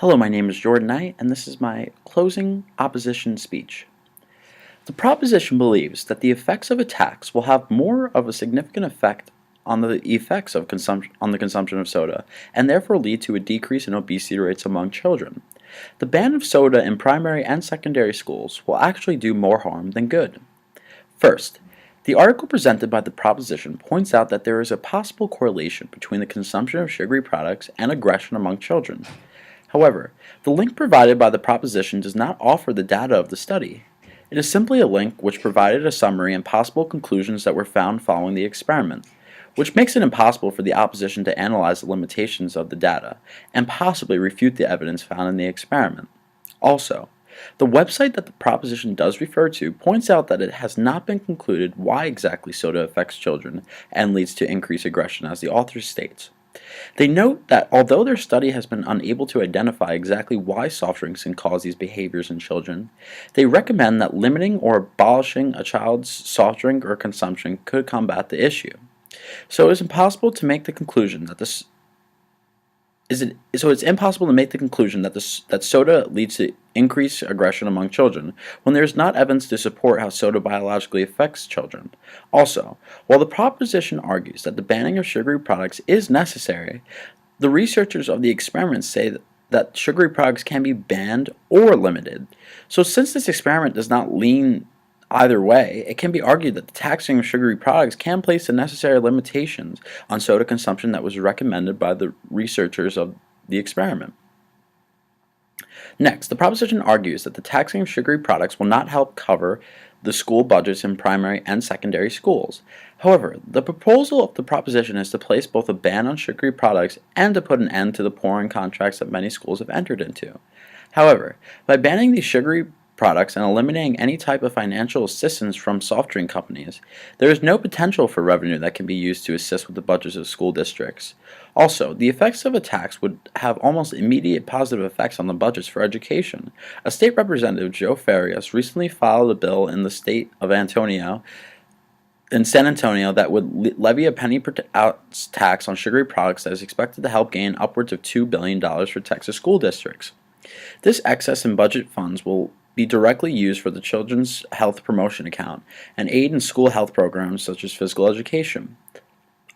Hello, my name is Jordan Knight, and this is my closing opposition speech. The proposition believes that the effects of a tax will have more of a significant effect on the effects of the consumption of soda, and therefore lead to a decrease in obesity rates among children. The ban of soda in primary and secondary schools will actually do more harm than good. First, the article presented by the proposition points out that there is a possible correlation between the consumption of sugary products and aggression among children. However, the link provided by the proposition does not offer the data of the study. It is simply a link which provided a summary and possible conclusions that were found following the experiment, which makes it impossible for the opposition to analyze the limitations of the data and possibly refute the evidence found in the experiment. Also, the website that the proposition does refer to points out that it has not been concluded why exactly soda affects children and leads to increased aggression, as the author states. They note that although their study has been unable to identify exactly why soft drinks can cause these behaviors in children, they recommend that limiting or abolishing a child's soft drink or consumption could combat the issue. So it's impossible to make the conclusion that that soda leads to increased aggression among children when there is not evidence to support how soda biologically affects children. Also, while the proposition argues that the banning of sugary products is necessary, the researchers of the experiment say that sugary products can be banned or limited. So since this experiment does not lean either way, it can be argued that the taxing of sugary products can place the necessary limitations on soda consumption that was recommended by the researchers of the experiment. Next, the proposition argues that the taxing of sugary products will not help cover the school budgets in primary and secondary schools. However, the proposal of the proposition is to place both a ban on sugary products and to put an end to the pouring contracts that many schools have entered into. However, by banning these sugary products and eliminating any type of financial assistance from soft drink companies, there is no potential for revenue that can be used to assist with the budgets of school districts. Also, the effects of a tax would have almost immediate positive effects on the budgets for education. A state representative, Joe Farias, recently filed a bill in the state of San Antonio that would levy a penny per ounce tax on sugary products that is expected to help gain upwards of $2 billion for Texas school districts. This excess in budget funds will be directly used for the Children's Health Promotion Account and aid in school health programs such as physical education.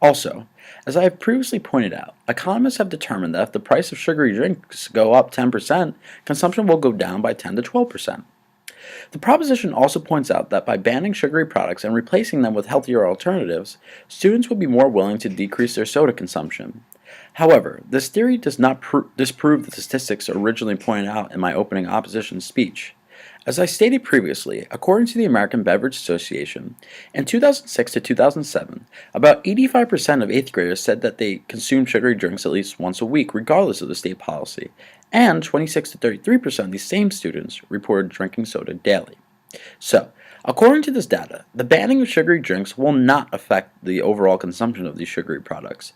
Also, as I have previously pointed out, economists have determined that if the price of sugary drinks go up 10%, consumption will go down by 10 to 12%. The proposition also points out that by banning sugary products and replacing them with healthier alternatives, students would be more willing to decrease their soda consumption. However, this theory does not disprove the statistics originally pointed out in my opening opposition speech. As I stated previously, according to the American Beverage Association, in 2006 to 2007, about 85% of 8th graders said that they consumed sugary drinks at least once a week, regardless of the state policy, and 26 to 33% of these same students reported drinking soda daily. So, according to this data, the banning of sugary drinks will not affect the overall consumption of these sugary products.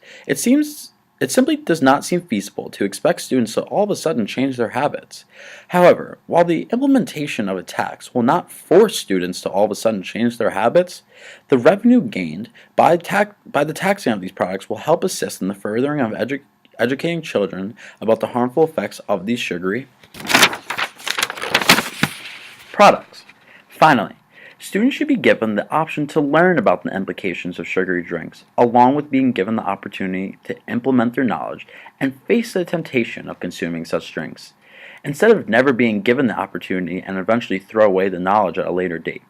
It simply does not seem feasible to expect students to all of a sudden change their habits. However, while the implementation of a tax will not force students to all of a sudden change their habits, the revenue gained by the taxing of these products will help assist in the furthering of educating children about the harmful effects of these sugary products. Finally, students should be given the option to learn about the implications of sugary drinks, along with being given the opportunity to implement their knowledge and face the temptation of consuming such drinks, instead of never being given the opportunity and eventually throw away the knowledge at a later date.